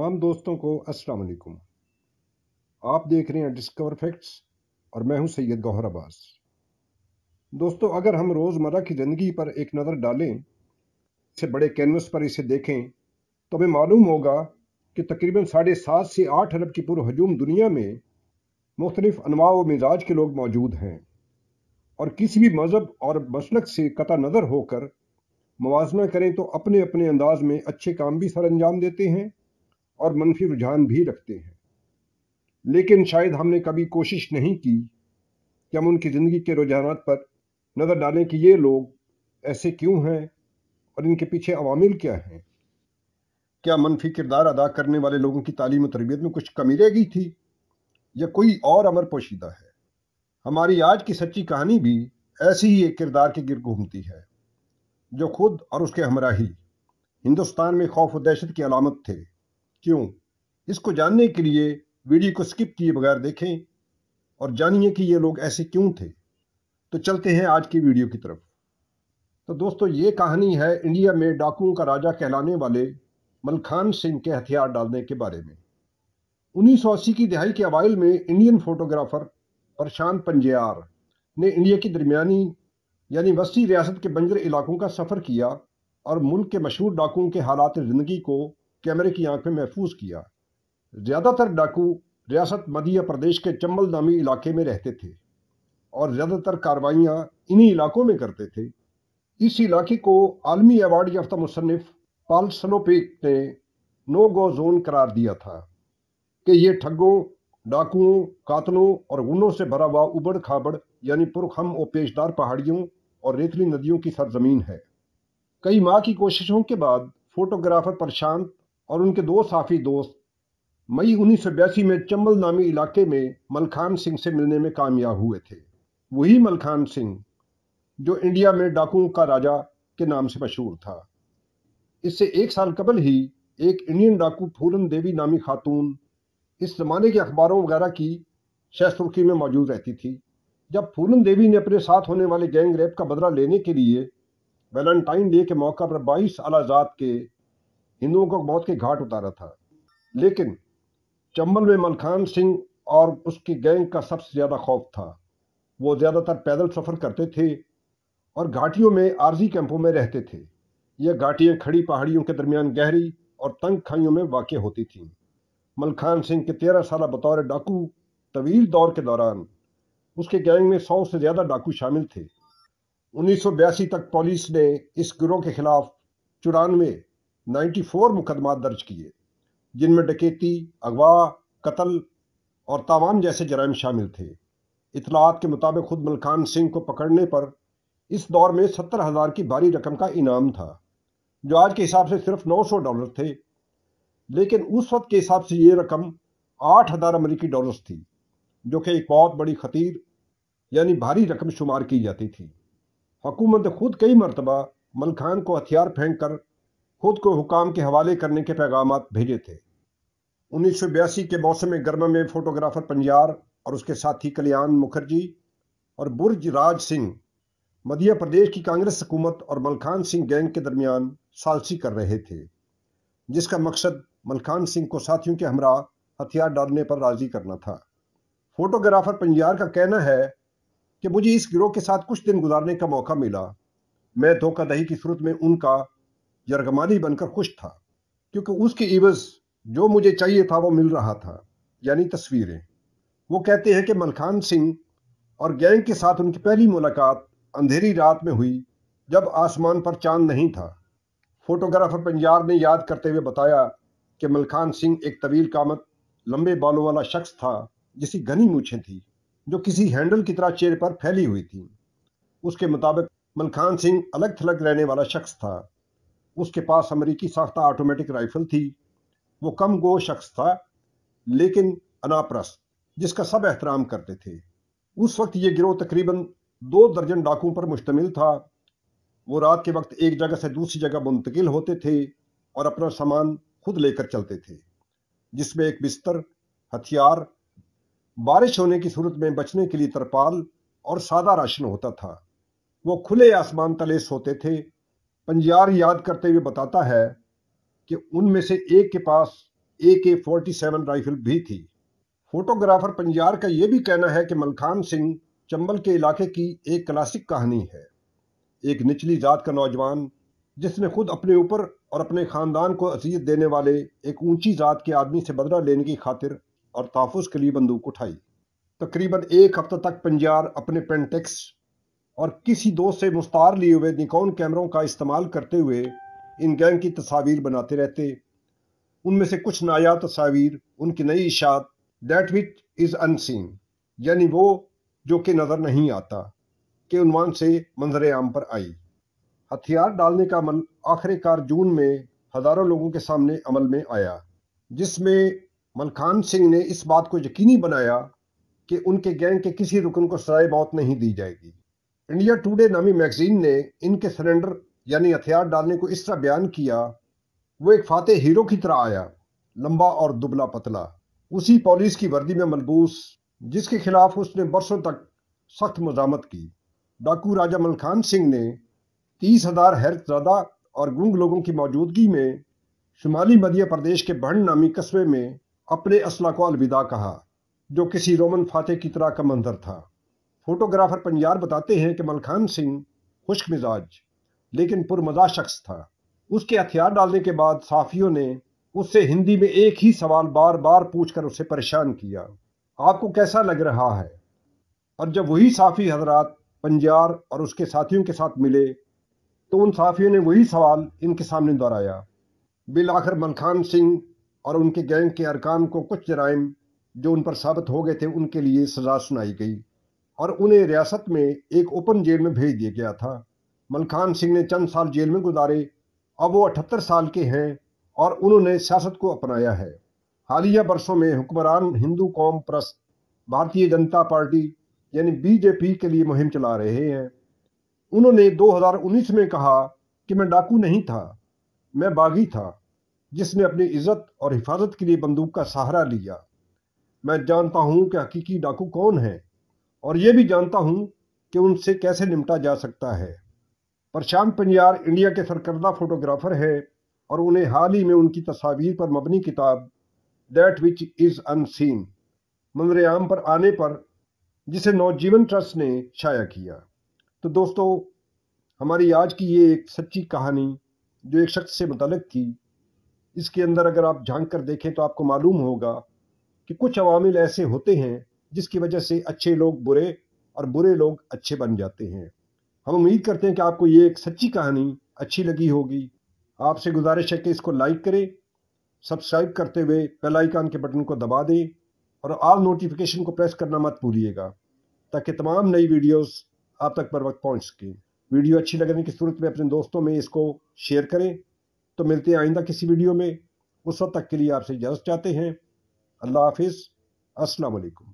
तमाम दोस्तों को अस्सलाम वालेकुम। आप देख रहे हैं डिस्कवर फैक्ट्स और मैं हूं सैयद गौहर अब्बास। दोस्तों, अगर हम रोज़मर्रा की ज़िंदगी पर एक नज़र डालें, इसे बड़े कैनवस पर इसे देखें, तो हमें मालूम होगा कि तकरीबन 7.5 से 8 अरब की पुरहजूम दुनिया में मुख्तलिफ अनवा व मिजाज के लोग मौजूद हैं और किसी भी मज़हब और मसलक से कतई नज़र होकर मुवाजना करें तो अपने अपने अंदाज में अच्छे काम भी सर अंजाम देते हैं और मनफी रुझान भी रखते हैं। लेकिन शायद हमने कभी कोशिश नहीं की कि हम उनकी ज़िंदगी के रुझानात पर नज़र डालें कि ये लोग ऐसे क्यों हैं और इनके पीछे अवामिल क्या हैं। क्या मनफी किरदार अदा करने वाले लोगों की तालीम और तरबियत में कुछ कमी रह गई थी या कोई और अमर पोशीदा है। हमारी आज की सच्ची कहानी भी ऐसी ही एक किरदार के गिर्द घूमती है जो खुद और उसके हमराही हिंदुस्तान में खौफ और दहशत की अलामत थे। क्यों? इसको जानने के लिए वीडियो को स्किप किए बगैर देखें और जानिए कि ये लोग ऐसे क्यों थे। तो चलते हैं आज की वीडियो की तरफ। तो दोस्तों, ये कहानी है इंडिया में डाकुओं का राजा कहलाने वाले मलखान सिंह के हथियार डालने के बारे में। 1980 की दहाई के अवाइल में इंडियन फोटोग्राफर प्रशांत पंजियार ने इंडिया की दरमियानी यानी वस्ती रियासत के बंजर इलाकों का सफ़र किया और मुल्क के मशहूर डाकुओं के हालात ज़िंदगी को कैमरे की आंख में महफूज किया। ज़्यादातर डाकू रियासत मध्य प्रदेश के चंबल नामी इलाके में रहते थे और ज़्यादातर कार्रवाइयाँ इन्हीं इलाकों में करते थे। इस इलाके को आलमी अवार्ड याफ्ता मुसन्निफ पॉल सलोपेक ने नो गो जोन करार दिया था कि ये ठगों, डाकुओं, कातलों और गुंडों से भरा हुआ उबड़ खाबड़ यानी पुरखम और पेशदार पहाड़ियों और रेतली नदियों की सरजमीन है। कई माह की कोशिशों के बाद फोटोग्राफर प्रशांत और उनके दो साथी दोस्त मई 1982 में चंबल नामी इलाके में मलखान सिंह से मिलने में कामयाब हुए थे। वही मलखान सिंह जो इंडिया में डाकुओं का राजा के नाम से मशहूर था। इससे एक साल कबल ही एक इंडियन डाकू फूलन देवी नामी खातून इस जमाने के अखबारों वगैरह की शह सुर्खी में मौजूद रहती थी। जब फूलन देवी ने अपने साथ होने वाले गैंग रेप का बदला लेने के लिए वैलेंटाइन डे के मौका पर 22 आलाजात के हिंदुओं को मौत के घाट उतारा था। लेकिन चंबल में मलखान सिंह और उसकी गैंग का सबसे ज़्यादा खौफ था। वो ज़्यादातर पैदल सफ़र करते थे और घाटियों में आरजी कैंपों में रहते थे। यह घाटियाँ खड़ी पहाड़ियों के दरमियान गहरी और तंग खाइयों में वाक़ होती थीं। मलखान सिंह के 13 साल बतौर डाकू तवील दौर के दौरान उसके गैंग में 100 से ज़्यादा डाकू शामिल थे। 1982 तक पुलिस ने इस गिरोह के खिलाफ 94 मुकदमा दर्ज किए, जिनमें डकैती, अगवा, कत्ल और तावान जैसे जराइम शामिल थे। इतलात के मुताबिक खुद मलखान सिंह को पकड़ने पर इस दौर में 70,000 की भारी रकम का इनाम था, जो आज के हिसाब से सिर्फ $900 थे। लेकिन उस वक्त के हिसाब से ये रकम 8,000 अमेरिकी डॉलर्स थी, जो कि एक बहुत बड़ी खतीर यानी भारी रकम शुमार की जाती थी। हुकूमत ने खुद कई मरतबा मलखान को हथियार फेंक कर खुद को हुकाम के हवाले करने के पैगामात भेजे थे। 1982 के मौसम गर्मा में फोटोग्राफर पंजियार और उसके साथी कल्याण मुखर्जी और बुर्ज राज सिंह मध्य प्रदेश की कांग्रेस हुकूमत और मलखान सिंह गैंग के दरमियान सालसी कर रहे थे, जिसका मकसद मलखान सिंह को साथियों के हमरा हथियार डालने पर राजी करना था। फोटोग्राफर पंजियार का कहना है कि मुझे इस गिरोह के साथ कुछ दिन गुजारने का मौका मिला। मैं धोखाधड़ी की सूरत में उनका यरगमानी बनकर खुश था, क्योंकि उसके इवज़ जो मुझे चाहिए था वो मिल रहा था, यानी तस्वीरें। वो कहते हैं कि मलखान सिंह और गैंग के साथ उनकी पहली मुलाकात अंधेरी रात में हुई, जब आसमान पर चांद नहीं था। फोटोग्राफर पंजियार ने याद करते हुए बताया कि मलखान सिंह एक तवील कामत, लंबे बालों वाला शख्स था जिसकी घनी मूछें थी, जो किसी हैंडल की तरह चेहरे पर फैली हुई थी। उसके मुताबिक मलखान सिंह अलग थलग रहने वाला शख्स था। उसके पास अमेरिकी साख्ता ऑटोमेटिक राइफल थी। वो कम गो शख्स था, लेकिन अनापरस्त, जिसका सब एहतराम करते थे। उस वक्त ये गिरोह तकरीबन 2 दर्जन डाकुओं पर मुश्तमिल था। वो रात के वक्त एक जगह से दूसरी जगह मुंतकिल होते थे और अपना सामान खुद लेकर चलते थे, जिसमें एक बिस्तर, हथियार, बारिश होने की सूरत में बचने के लिए तरपाल और सादा राशन होता था। वो खुले आसमान तले सोते थे। पंजियार याद करते हुए बताता है कि उनमें से एक के पास AK-47 राइफल भी थी। फोटोग्राफर पंजार का यह भी कहना है कि मलखान सिंह चंबल के इलाके की एक क्लासिक कहानी है। एक निचली जात का नौजवान जिसने खुद अपने ऊपर और अपने खानदान को अजियत देने वाले एक ऊंची जात के आदमी से बदला लेने की खातिर और तहफ़्फ़ुज़ के लिए बंदूक उठाई। तकरीबन एक हफ्ते तक पंजार अपने पेंटेक्स और किसी दोस्त से मुस्तार लिए हुए निकॉन कैमरों का इस्तेमाल करते हुए इन गैंग की तस्वीर बनाते रहते। उनमें से कुछ नायाब तस्वीर उनकी नई इशात दैट विच इज अनसीन, यानी वो जो कि नजर नहीं आता, के उन्वान से मंजर आम पर आई। हथियार डालने का अमल आखिरकार जून में हजारों लोगों के सामने अमल में आया, जिसमें मलखान सिंह ने इस बात को यकीनी बनाया कि उनके गैंग के किसी रुकन को सजाए मौत नहीं दी जाएगी। इंडिया टुडे नामी मैगजीन ने इनके सरेंडर यानी हथियार डालने को इस तरह बयान किया, वो एक फाते हीरो की तरह आया, लंबा और दुबला पतला, उसी पुलिस की वर्दी में मलबूस जिसके खिलाफ उसने बरसों तक सख्त मजामत की। डाकू राजा मलखान सिंह ने 30,000 हैरतज़ादा और गूंग लोगों की मौजूदगी में शुमाली मध्य प्रदेश के बढ़ नामी कस्बे में अपने असला को अलविदा कहा, जो किसी रोमन फाते की तरह का मंजर था। फोटोग्राफर पंजार बताते हैं कि मलखान सिंह खुश्क मिजाज लेकिन पुरमजा शख्स था। उसके हथियार डालने के बाद साफियों ने उससे हिंदी में एक ही सवाल बार बार पूछकर उसे परेशान किया, आपको कैसा लग रहा है? और जब वही साफी हजरात पंजार और उसके साथियों के साथ मिले तो उन साफियों ने वही सवाल इनके सामने दोहराया। बिल आखिर मलखान सिंह और उनके गैंग के अरकान को कुछ जराइम जो उन पर साबित हो गए थे उनके लिए सजा सुनाई गई और उन्हें रियासत में एक ओपन जेल में भेज दिया गया था। मलखान सिंह ने चंद साल जेल में गुजारे, अब वो 78 साल के हैं और उन्होंने सियासत को अपनाया है। हालिया बरसों में हुक्मरान हिंदू कौम परस्त भारतीय जनता पार्टी यानी बीजेपी के लिए मुहिम चला रहे हैं। उन्होंने 2019 में कहा कि मैं डाकू नहीं था, मैं बागी था जिसने अपनी इज्जत और हिफाजत के लिए बंदूक का सहारा लिया। मैं जानता हूं कि हकीकी डाकू कौन है और यह भी जानता हूं कि उनसे कैसे निपटा जा सकता है। प्रशांत पंजार इंडिया के सरकर्दा फोटोग्राफर है और उन्हें हाल ही में उनकी तस्वीर पर मबनी किताब दैट विच इज अनसीन मंजर आम पर आने पर, जिसे नवजीवन ट्रस्ट ने शाया किया। तो दोस्तों, हमारी आज की ये एक सच्ची कहानी जो एक शख्स से मुतल्लिक थी, इसके अंदर अगर आप झांक कर देखें तो आपको मालूम होगा कि कुछ अवामिल ऐसे होते हैं जिसकी वजह से अच्छे लोग बुरे और बुरे लोग अच्छे बन जाते हैं। हम उम्मीद करते हैं कि आपको ये एक सच्ची कहानी अच्छी लगी होगी। आपसे गुजारिश है कि इसको लाइक करें, सब्सक्राइब करते हुए बेल आइकन के बटन को दबा दें और ऑल नोटिफिकेशन को प्रेस करना मत भूलिएगा ताकि तमाम नई वीडियोस आप तक बर वक्त पहुँच सकें। वीडियो अच्छी लगने की सूरत में अपने दोस्तों में इसको शेयर करें। तो मिलते हैं आइंदा किसी वीडियो में, उस वक्त तक के लिए आपसे इजाज़त चाहते हैं। अल्लाह हाफिज़, अस्सलाम वालेकुम।